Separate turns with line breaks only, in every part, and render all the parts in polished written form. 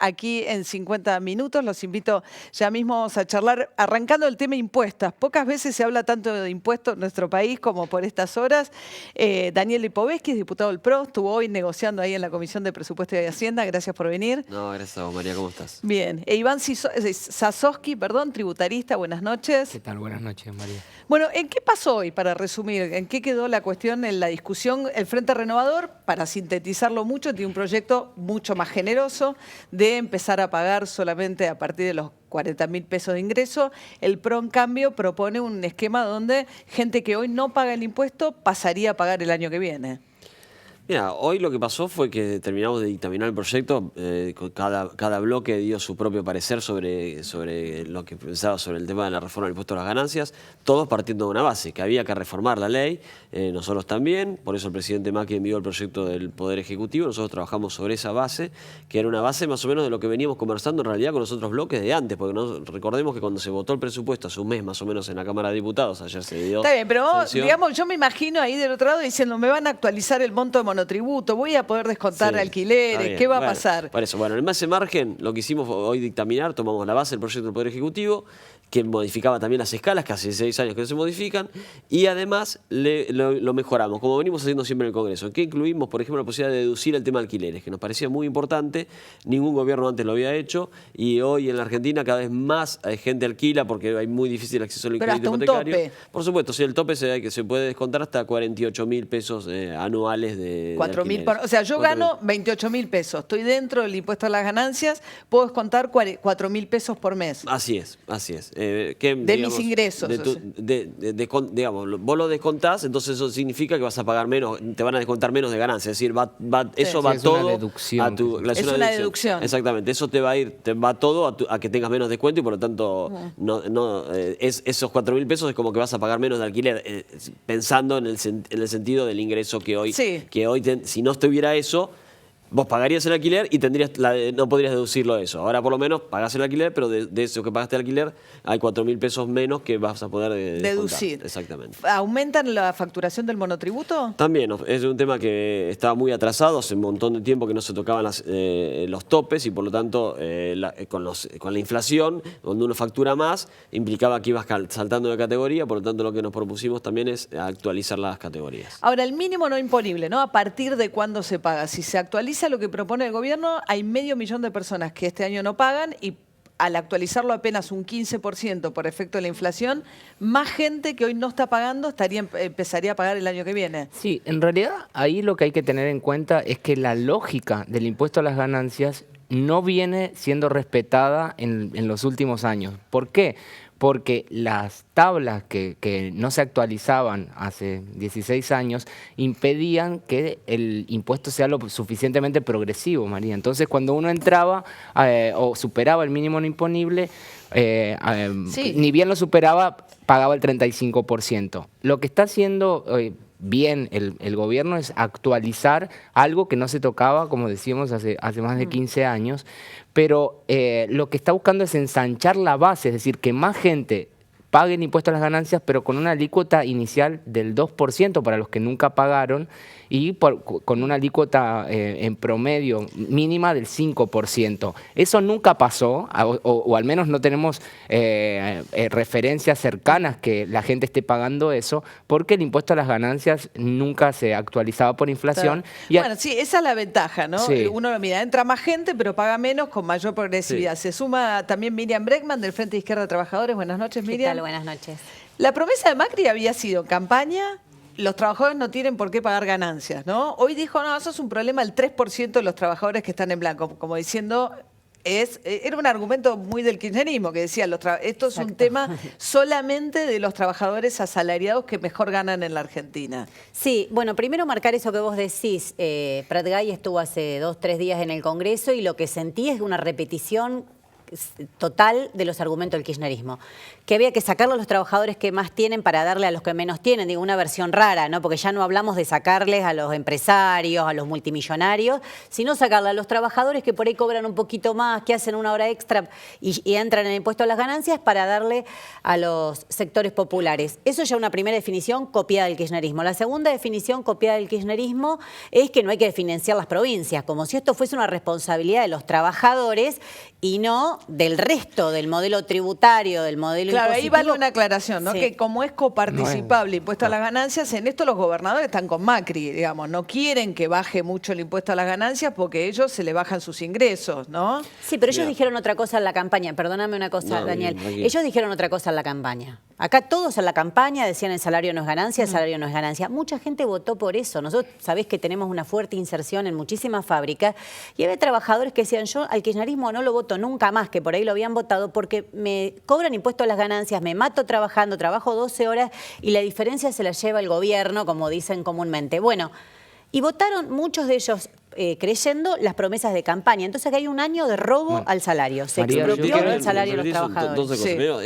aquí en 50 minutos. Los invito ya mismo a charlar, arrancando el tema impuestos. Pocas veces se habla tanto de impuestos en nuestro país como por estas horas. Daniel Lipovetsky, diputado del PRO, estuvo hoy negociando ahí en la Comisión de Presupuesto y Hacienda. Gracias por venir.
No, gracias a vos, María. ¿Cómo estás?
Bien. Iván Sasovsky, tributarista. Buenas noches.
¿Qué tal? Buenas noches, María.
Bueno, ¿en qué pasó hoy, para resumir? ¿En qué quedó la cuestión en la discusión? El Frente Renovador, para sintetizarlo mucho, tiene un proyecto mucho más generoso de empezar a pagar solamente a partir de los 40.000 pesos de ingreso. El PRO, en cambio, propone un esquema donde gente que hoy no paga el impuesto pasaría a pagar el año que viene.
Mira, hoy lo que pasó fue que terminamos de dictaminar el proyecto, cada bloque dio su propio parecer sobre lo que pensaba sobre el tema de la reforma del impuesto a las ganancias, todos partiendo de una base, que había que reformar la ley, nosotros también, por eso el presidente Macri envió el proyecto del Poder Ejecutivo, nosotros trabajamos sobre esa base, que era una base más o menos de lo que veníamos conversando en realidad con los otros bloques de antes, porque recordemos que cuando se votó el presupuesto hace un mes más o menos en la Cámara de Diputados, ayer se dio...
Está bien, pero digamos, yo me imagino ahí del otro lado diciendo, me van a actualizar el monto de monotributo, voy a poder descontar alquileres, ¿qué va a pasar?
Por eso, bueno, en ese margen, lo que hicimos hoy dictaminar, tomamos la base del proyecto del Poder Ejecutivo, que modificaba también las escalas, que hace 6 años que no se modifican, y además lo mejoramos, como venimos haciendo siempre en el Congreso, que incluimos, por ejemplo, la posibilidad de deducir el tema de alquileres, que nos parecía muy importante, ningún gobierno antes lo había hecho, y hoy en la Argentina cada vez más gente alquila porque hay muy difícil acceso al crédito hipotecario.
Tope.
Por supuesto, si el tope se puede descontar hasta 48.000 pesos anuales de
4.000 o sea, yo gano 28.000 pesos, estoy dentro del impuesto a las ganancias, puedo descontar 4.000 pesos por mes.
Así es, así es.
Mis ingresos.
Digamos, vos lo descontás, entonces eso significa que vas a pagar menos, te van a descontar menos de ganancia. Es decir, eso va todo
una deducción,
a tu...
Es una deducción.
Exactamente, eso te va todo a que tengas menos descuento y por lo tanto esos 4.000 pesos es como que vas a pagar menos de alquiler, pensando en el sentido del ingreso que hoy, si no estuviera eso, vos pagarías el alquiler y no podrías deducirlo de eso. Ahora por lo menos pagás el alquiler, pero de eso que pagaste el alquiler hay 4.000 pesos menos que vas a poder
deducir.
Exactamente.
¿Aumentan la facturación del monotributo?
También, es un tema que estaba muy atrasado, hace un montón de tiempo que no se tocaban los topes y por lo tanto con la inflación, donde uno factura más, implicaba que ibas saltando de categoría, por lo tanto lo que nos propusimos también es actualizar las categorías.
Ahora, el mínimo no imponible, ¿no? ¿A partir de cuándo se paga? Si se actualiza lo que propone el gobierno, hay 500.000 de personas que este año no pagan y al actualizarlo apenas un 15% por efecto de la inflación, más gente que hoy no está pagando empezaría a pagar el año que viene.
Sí, en realidad ahí lo que hay que tener en cuenta es que la lógica del impuesto a las ganancias no viene siendo respetada en los últimos años. ¿Por qué? Porque las tablas que no se actualizaban hace 16 años impedían que el impuesto sea lo suficientemente progresivo, María. Entonces, cuando uno entraba o superaba el mínimo no imponible, ni bien lo superaba, pagaba el 35%. Lo que está haciendo bien el gobierno es actualizar algo que no se tocaba, como decíamos, hace más de 15 años, pero lo que está buscando es ensanchar la base, es decir, que más gente pague el impuesto a las ganancias, pero con una alícuota inicial del 2% para los que nunca pagaron y con una alícuota en promedio mínima del 5%. Eso nunca pasó, o al menos no tenemos referencias cercanas que la gente esté pagando eso, porque el impuesto a las ganancias nunca se actualizaba por inflación.
Bueno, sí, esa es la ventaja, ¿no?
Sí.
Uno lo mira, entra más gente, pero paga menos con mayor progresividad. Sí. Se suma también Miriam Bregman, del Frente de Izquierda de Trabajadores. Buenas noches, Miriam.
¿Qué tal? Buenas noches.
La promesa de Macri había sido campaña, los trabajadores no tienen por qué pagar ganancias, ¿no? Hoy dijo, no, eso es un problema del 3% de los trabajadores que están en blanco, como diciendo... Era un argumento muy del kirchnerismo que decía, esto es un tema solamente de los trabajadores asalariados que mejor ganan en la Argentina.
Sí, bueno, primero marcar eso que vos decís. Prat Gay estuvo hace 2 o 3 días en el Congreso y lo que sentí es una repetición total de los argumentos del kirchnerismo. Que había que sacarle a los trabajadores que más tienen para darle a los que menos tienen. Digo, una versión rara, ¿no? Porque ya no hablamos de sacarles a los empresarios, a los multimillonarios, sino sacarle a los trabajadores que por ahí cobran un poquito más, que hacen una hora extra y entran en el impuesto a las ganancias para darle a los sectores populares. Eso ya es una primera definición copiada del kirchnerismo. La segunda definición copiada del kirchnerismo es que no hay que financiar las provincias, como si esto fuese una responsabilidad de los trabajadores y no del resto del modelo tributario, del modelo
Claro,
impositivo.
ahí vale una aclaración, ¿no?
Sí.
Que como es coparticipable impuesto a las ganancias, en esto los gobernadores están con Macri, digamos, no quieren que baje mucho el impuesto a las ganancias porque ellos se le bajan sus ingresos, ¿no?
Sí, pero ellos
Mira.
dijeron otra cosa en la campaña. Perdóname una cosa,
No,
Daniel.
tranquilo.
Ellos dijeron otra cosa en la campaña. Acá todos en la campaña decían el salario no es ganancia, el salario no es ganancia. Mucha gente votó por eso. Nosotros sabés que tenemos una fuerte inserción en muchísimas fábricas y había trabajadores que decían, yo al kirchnerismo no lo voto nunca más, que por ahí lo habían votado porque me cobran impuestos a las ganancias, me mato trabajando, trabajo 12 horas y la diferencia se la lleva el gobierno, como dicen comúnmente. Bueno, y votaron muchos de ellos creyendo las promesas de campaña. Entonces acá hay un año de robo al salario. Se
María,
expropió
yo-
el salario de los
Dos
trabajadores.
cosas.
Sí.
Primero,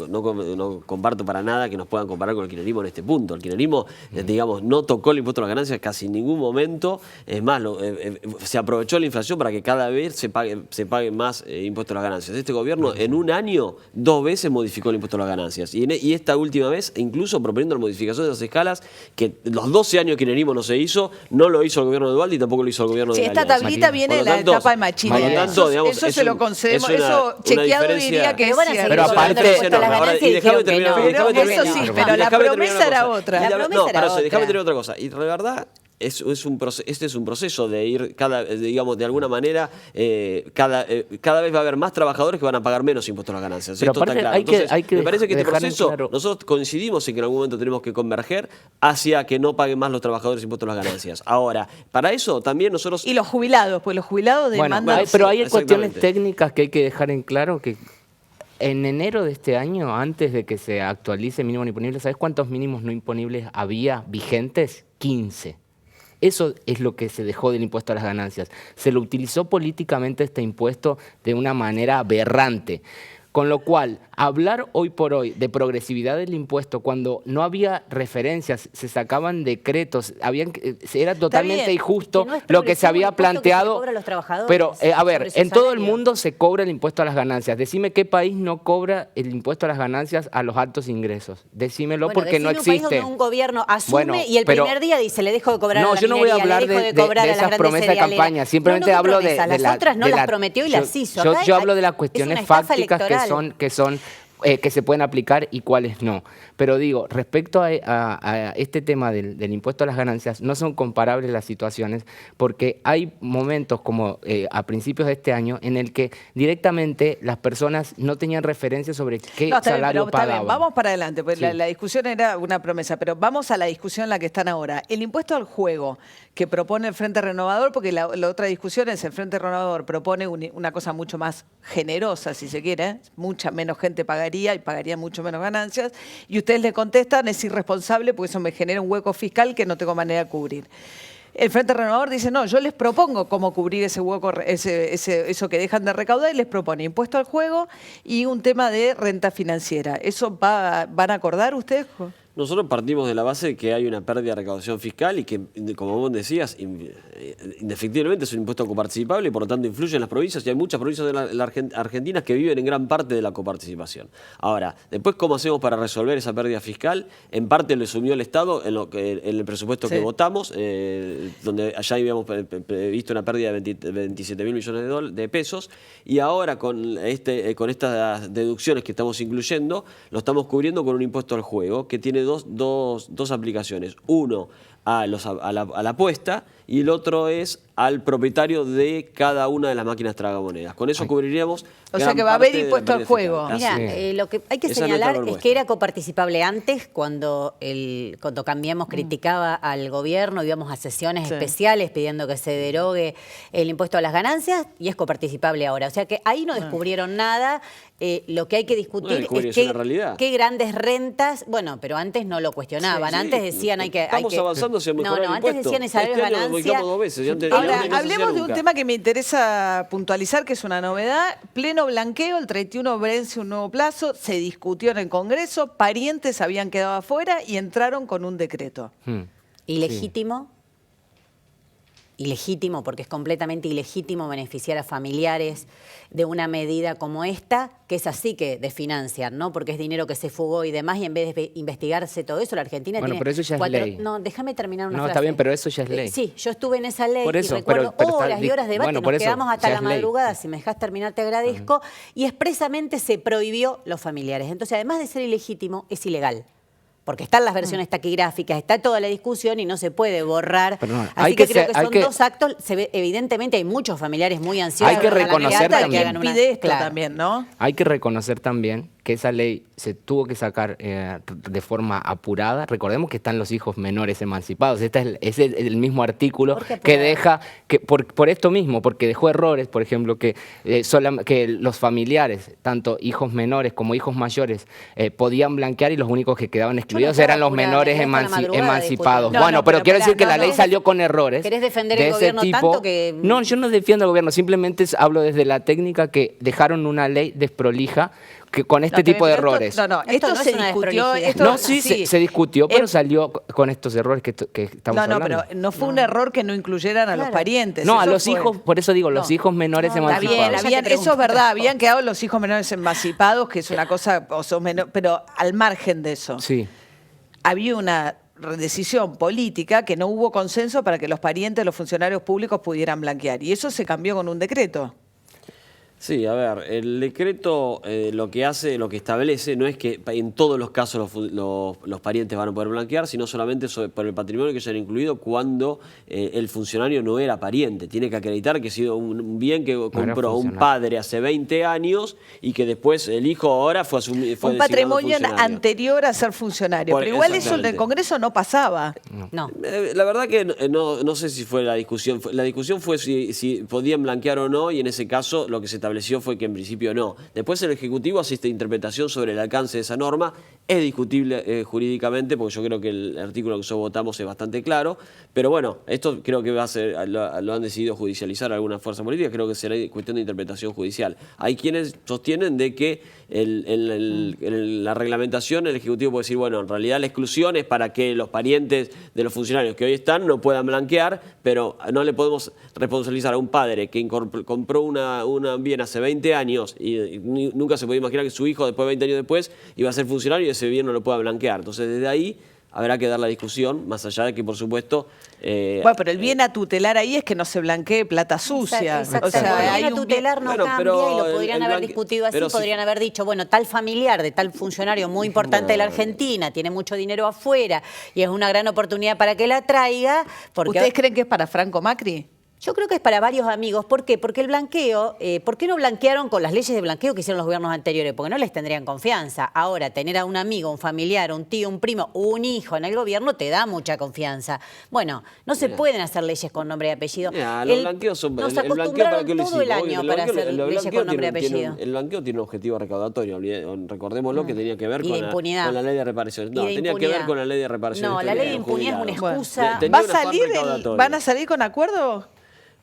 no comparto para nada que nos puedan comparar con el kirchnerismo en este punto. El kirchnerismo, digamos, no tocó el impuesto a las ganancias casi en ningún momento. Es más, se aprovechó la inflación para que cada vez se pague más impuesto a las ganancias. Este gobierno en un año 2 veces modificó el impuesto a las ganancias. Y esta última vez, incluso proponiendo la modificación de las escalas, que los 12 años que el kirchnerismo no se hizo, no lo hizo el gobierno de Dualde y tampoco lo hizo el gobierno
Sí,
de la
esta
Alianza.
tablita
María.
viene
Por
de
lo
la
tanto,
etapa de Machini.
por lo tanto,
Eso,
digamos,
eso
es
se lo
un-
concedemos,
es una-
eso
una
chequeado
diferencia-
diría que
Pero
es
van a
cierto.
seguir
Pero
cobrando
aparte-
el impuesto a las
ahora,
ganancias
y
y
déjame
dijeron que
terminar,
no.
déjame
Pero
terminar.
eso sí,
No,
pero la
déjame terminar
promesa
una
era
cosa.
otra.
Y
La promesa
no,
era
para eso, déjame
otra.
terminar otra cosa. Y la verdad, este es un proceso de ir digamos, de alguna manera, cada vez va a haber más trabajadores que van a pagar menos impuestos a las ganancias.
Pero
Esto está
aparte
claro.
hay que-
Entonces,
hay que
me parece que este
dejar en
proceso,
claro-
nosotros coincidimos en que en algún momento tenemos que converger hacia que no paguen más los trabajadores impuestos a las ganancias. Ahora, para eso también nosotros...
Y los jubilados, pues los jubilados
Bueno,
demandan...
pero hay
Exactamente.
cuestiones técnicas que hay que dejar en claro que en enero de este año, antes de que se actualice el mínimo no imponible, ¿sabes cuántos mínimos no imponibles había vigentes? 15. Eso es lo que se dejó del impuesto a las ganancias. Se lo utilizó políticamente este impuesto de una manera aberrante. Con lo cual, hablar hoy por hoy de progresividad del impuesto cuando no había referencias, se sacaban decretos, era totalmente
bien,
injusto
que no es
lo que se
progresivo el
había
impuesto que se le
planteado.
cobra a los trabajadores
Pero, a ver,
sobre su
en todo el
salario.
mundo se cobra el impuesto a las ganancias. Decime qué país no cobra el impuesto a las ganancias a los altos ingresos. Decímelo
Bueno,
porque no
decime un país
existe.
donde un gobierno asume
Bueno,
y el
pero-
primer día dice, le dejo de cobrar a
No,
la
yo no voy a
minería,
hablar
le dejo
de,
de cobrar a las
esas
grandes
promesas de
cerealeras.
campaña. Simplemente
No, ¿qué
hablo
promesas?
de
Las otras no
de
las prometió y las hizo.
Yo,
Acá
yo hablo de las
es
cuestiones
una estafa
fácticas
electoral.
que se pueden aplicar y cuáles no. Pero digo, respecto a este tema del impuesto a las ganancias, no son comparables las situaciones porque hay momentos como a principios de este año en el que directamente las personas no tenían referencia sobre qué
No, está bien,
salario
pero está bien,
pagaban.
vamos para adelante, pues
Sí.
la discusión era una promesa, pero vamos a la discusión en la que están ahora. El impuesto al juego que propone el Frente Renovador, porque la otra discusión es el Frente Renovador propone una cosa mucho más generosa, si se quiere, mucha menos gente pagaría y pagaría mucho menos ganancias, y ustedes le contestan, es irresponsable porque eso me genera un hueco fiscal que no tengo manera de cubrir. El Frente Renovador dice, no, yo les propongo cómo cubrir ese hueco, eso que dejan de recaudar y les propone impuesto al juego y un tema de renta financiera. ¿Eso van a acordar ustedes?
Nosotros partimos de la base de que hay una pérdida de recaudación fiscal y que, como vos decías, indefectiblemente es un impuesto coparticipable y por lo tanto influye en las provincias y hay muchas provincias de la Argentina que viven en gran parte de la coparticipación. Ahora, después, ¿cómo hacemos para resolver esa pérdida fiscal? En parte lo asumió el Estado en el presupuesto
Sí.
que votamos, donde allá habíamos previsto una pérdida de 27.000 millones de pesos y ahora con estas deducciones que estamos incluyendo, lo estamos cubriendo con un impuesto al juego que tiene dos aplicaciones. Uno a la apuesta y el otro es al propietario de cada una de las máquinas tragamonedas. Con eso cubriríamos.
O sea
gran
que va a haber
parte de la
impuesto al
pérdida
juego.
fiscal.
Mira,
Así es.
lo que hay que
Esa es nuestra
señalar es
propuesta.
que era coparticipable antes, cuando Cambiemos criticaba al gobierno, íbamos a sesiones
Sí.
especiales pidiendo que se derogue el impuesto a las ganancias y es coparticipable ahora. O sea que ahí no descubrieron nada. Lo que hay que discutir
descubrir,
es
es una realidad.
qué grandes rentas, bueno, pero antes no lo cuestionaban.
Sí, sí.
antes decían hay que...
Estamos avanzando hacia mejorar
No,
el
antes
impuesto.
decían el salario
Este
de
año
ganancias
modificamos 2 veces.
Ahora, hablemos de un tema que me interesa puntualizar, que es una novedad. Pleno blanqueo, el 31 vence un nuevo plazo, se discutió en el Congreso, parientes habían quedado afuera y entraron con un decreto.
¿Ilegítimo? Ilegítimo, porque es completamente ilegítimo beneficiar a familiares de una medida como esta, que es así que desfinancian, ¿no? Porque es dinero que se fugó y demás, y en vez de investigarse todo eso, la Argentina tiene...
pero eso ya es ley.
No, déjame terminar una
No,
frase.
está bien, pero eso ya es ley.
Sí, yo estuve en esa ley
Por eso,
y recuerdo
pero
horas y horas de debate,
bueno, por
nos
eso,
quedamos hasta
ya
la
es ley.
madrugada, si me dejas terminar te agradezco, y expresamente se prohibió los familiares. Entonces, además de ser ilegítimo, es ilegal. Porque están las versiones taquigráficas, está toda la discusión y no se puede borrar.
Pero no,
Así que creo que son dos actos. Evidentemente hay muchos familiares muy ansiosos.
Hay que reconocer
también. Pide esto también, ¿no?
Hay que reconocer también que esa ley se tuvo que sacar de forma apurada. Recordemos que están los hijos menores emancipados. Este es el mismo artículo que deja, por esto mismo, porque dejó errores, por ejemplo, que los familiares, tanto hijos menores como hijos mayores, podían blanquear y los únicos que quedaban excluidos eran los menores emancipados.
No,
pero quiero decir que la ley salió con errores.
¿Querés defender
de
el
ese
gobierno
tipo.
tanto que...?
No, yo no defiendo al gobierno, simplemente hablo desde la técnica que dejaron una ley desprolija con este tipo de errores.
Esto
no
se
es una
discutió.
desprolijidad.
Se discutió, pero salió con estos errores que estamos hablando.
Pero no fue un error que no incluyeran a los parientes.
No, a
eso
los
fue.
hijos, por eso digo, los hijos menores emancipados.
Está bien, eso es verdad, habían quedado los hijos menores emancipados, que es una cosa, pero al margen de eso.
Sí.
Había una decisión política que no hubo consenso para que los parientes de los funcionarios públicos pudieran blanquear. Y eso se cambió con un decreto.
Sí, a ver, el decreto lo que hace, lo que establece, no es que en todos los casos los parientes van a poder blanquear, sino solamente por el patrimonio que se haya incluido cuando el funcionario no era pariente. Tiene que acreditar que ha sido un bien que compró un padre hace 20 años y que después el hijo ahora fue
un patrimonio anterior a ser funcionario. Pero igual eso en el Congreso no pasaba.
No.
La verdad que no sé si fue la discusión. La discusión fue si podían blanquear o no, y en ese caso lo que se estableció fue que en principio no. Después el Ejecutivo hace esta interpretación sobre el alcance de esa norma. Es discutible jurídicamente, porque yo creo que el artículo que nosotros votamos es bastante claro. Pero bueno, esto creo que va a ser, lo han decidido judicializar algunas fuerzas políticas. Creo que será cuestión de interpretación judicial. Hay quienes sostienen de que la reglamentación, el Ejecutivo puede decir, bueno, en realidad la exclusión es para que los parientes de los funcionarios que hoy están no puedan blanquear, pero no le podemos responsabilizar a un padre que compró un bien hace 20 años y nunca se podía imaginar que su hijo, después de 20 años después, iba a ser funcionario y ese bien no lo pueda blanquear. Entonces, desde ahí habrá que dar la discusión, más allá de que, por supuesto...
bueno, pero el bien a tutelar ahí es que no se blanquee plata sucia.
Exacto. O sea, el bien a tutelar no cambia y lo podrían haber discutido así, podrían haber dicho, bueno, tal familiar de tal funcionario muy importante de la Argentina, tiene mucho dinero afuera y es una gran oportunidad para que la traiga.
¿Ustedes creen que es para Franco Macri?
Yo creo que es para varios amigos. ¿Por qué? Porque el blanqueo, ¿por qué no blanquearon con las leyes de blanqueo que hicieron los gobiernos anteriores? Porque no les tendrían confianza. Ahora, tener a un amigo, un familiar, un tío, un primo, un hijo en el gobierno te da mucha confianza. Bueno, no se pueden hacer leyes con nombre y apellido.
Los blanqueos son...
Nos acostumbraron todo el año para hacer leyes con nombre y apellido.
El blanqueo tiene un objetivo recaudatorio. Recordémoslo que tenía que ver con la ley de reparaciones. No, tenía que ver con la ley de reparaciones.
No, la ley de impunidad es una excusa.
¿Van a salir con acuerdo?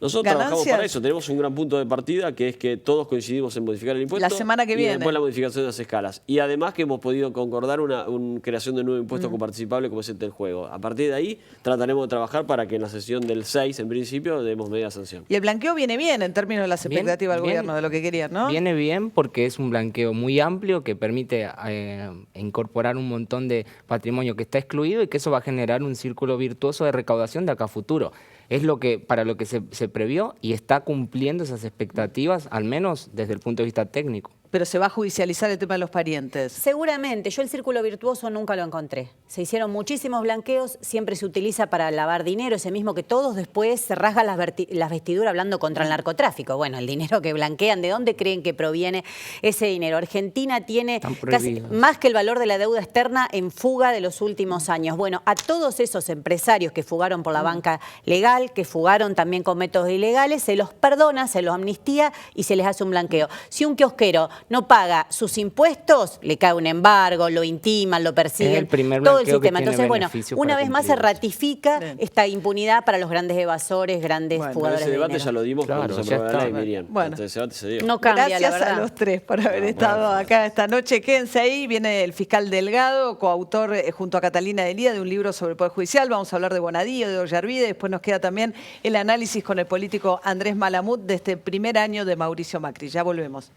Nosotros trabajamos para eso, tenemos un gran punto de partida, que es que todos coincidimos en modificar el impuesto.
La semana que viene.
Y después la modificación de las escalas. Y además que hemos podido concordar una creación de un nuevo impuesto coparticipable como es el del juego. A partir de ahí trataremos de trabajar para que en la sesión del 6, en principio, demos media sanción.
Y el blanqueo viene bien en términos de las expectativas del gobierno, de lo que querían, ¿no?
Viene bien porque es un blanqueo muy amplio que permite incorporar un montón de patrimonio que está excluido y que eso va a generar un círculo virtuoso de recaudación de acá a futuro. Es para lo que se previó y está cumpliendo esas expectativas, al menos desde el punto de vista técnico.
Pero se va a judicializar el tema de los parientes.
Seguramente. Yo el círculo virtuoso nunca lo encontré. Se hicieron muchísimos blanqueos, siempre se utiliza para lavar dinero, ese mismo que todos después se rasgan las vestiduras hablando contra el narcotráfico. Bueno, el dinero que blanquean, ¿de dónde creen que proviene ese dinero? Argentina tiene casi más que el valor de la deuda externa en fuga de los últimos años. Bueno, a todos esos empresarios que fugaron por la banca legal, que fugaron también con métodos ilegales, se los perdona, se los amnistía y se les hace un blanqueo. Si un kiosquero no paga sus impuestos, le cae un embargo, lo intiman, lo persiguen,
Es el primer
todo el
blanqueo que
sistema.
tiene
Entonces, bueno,
beneficio
una
para
vez más se
cumplir.
ratifica
Bien.
esta impunidad para los grandes evasores, grandes
Bueno,
Pero
fugadores
ese
de
debate
dinero.
ya lo dimos
Claro,
cuando se
ya
aprobó la ley,
está.
Miriam.
Bueno.
Entonces, ese debate se dio.
No cambia,
Gracias
la verdad.
a los tres por haber estado acá esta noche. Quédense ahí, viene el fiscal Delgado, coautor junto a Catalina Delía de un libro sobre el Poder Judicial. Vamos a hablar de Bonadío, de Ollarvide. Después nos queda también el análisis con el político Andrés Malamud de este primer año de Mauricio Macri. Ya volvemos.